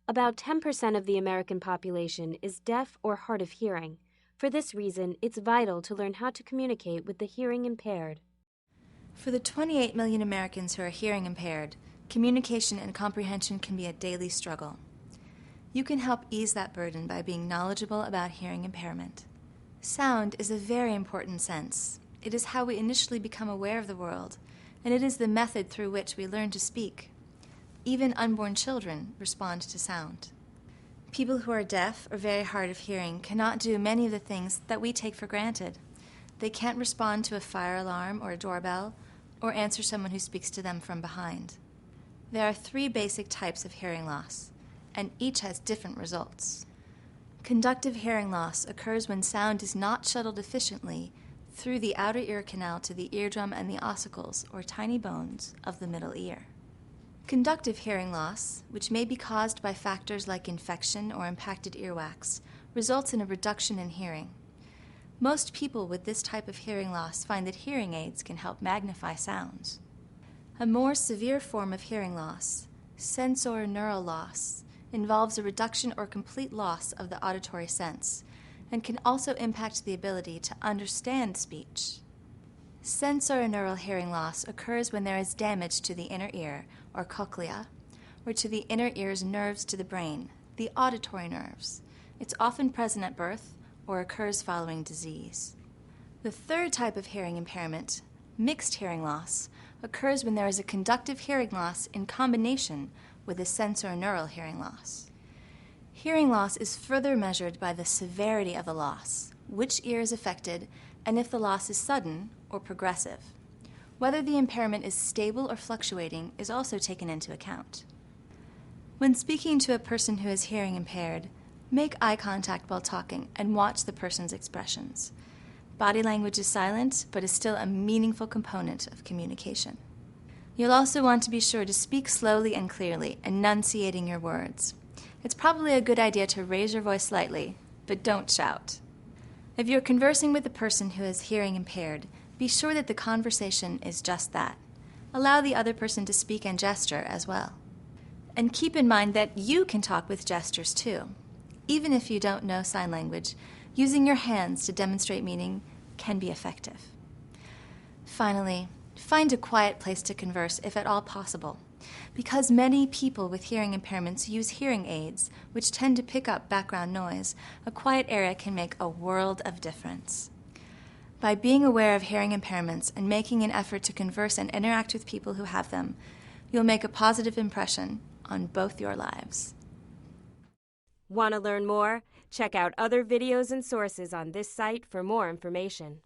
About 10% of the American population is deaf or hard of hearing. For this reason, it's vital to learn how to communicate with the hearing impaired. For the 28 million Americans who are hearing impaired, communication and comprehension can be a daily struggle. You can help ease that burden by being knowledgeable about hearing impairment. Sound is a very important sense. It is how we initially become aware of the world, and it is the method through which we learn to speak. Even unborn children respond to sound. People who are deaf or very hard of hearing cannot do many of the things that we take for granted. They can't respond to a fire alarm or a doorbell, or answer someone who speaks to them from behind. There are 3 basic types of hearing loss, and each has different results. Conductive hearing loss occurs when sound is not shuttled efficiently through the outer ear canal to the eardrum and the ossicles, or tiny bones, of the middle ear. Conductive hearing loss, which may be caused by factors like infection or impacted earwax, results in a reduction in hearing. Most people with this type of hearing loss find that hearing aids can help magnify sounds. A more severe form of hearing loss, sensorineural loss, involves a reduction or complete loss of the auditory sense and can also impact the ability to understand speech. Sensorineural hearing loss occurs when there is damage to the inner ear, or cochlea, or to the inner ear's nerves to the brain, the auditory nerves. It's often present at birth or occurs following disease. The third type of hearing impairment, mixed hearing loss, occurs when there is a conductive hearing loss in combination with a sensorineural hearing loss. Hearing loss is further measured by the severity of the loss, which ear is affected, and if the loss is sudden or progressive. Whether the impairment is stable or fluctuating is also taken into account. When speaking to a person who is hearing impaired, make eye contact while talking and watch the person's expressions. Body language is silent, but is still a meaningful component of communication. You'll also want to be sure to speak slowly and clearly, enunciating your words. It's probably a good idea to raise your voice slightly, but don't shout. If you're conversing with a person who is hearing impaired, be sure that the conversation is just that. Allow the other person to speak and gesture as well. And keep in mind that you can talk with gestures too. Even if you don't know sign language, using your hands to demonstrate meaning can be effective. Finally, find a quiet place to converse if at all possible. Because many people with hearing impairments use hearing aids, which tend to pick up background noise, a quiet area can make a world of difference. By being aware of hearing impairments and making an effort to converse and interact with people who have them, you'll make a positive impression on both your lives. Want to learn more? Check out other videos and sources on this site for more information.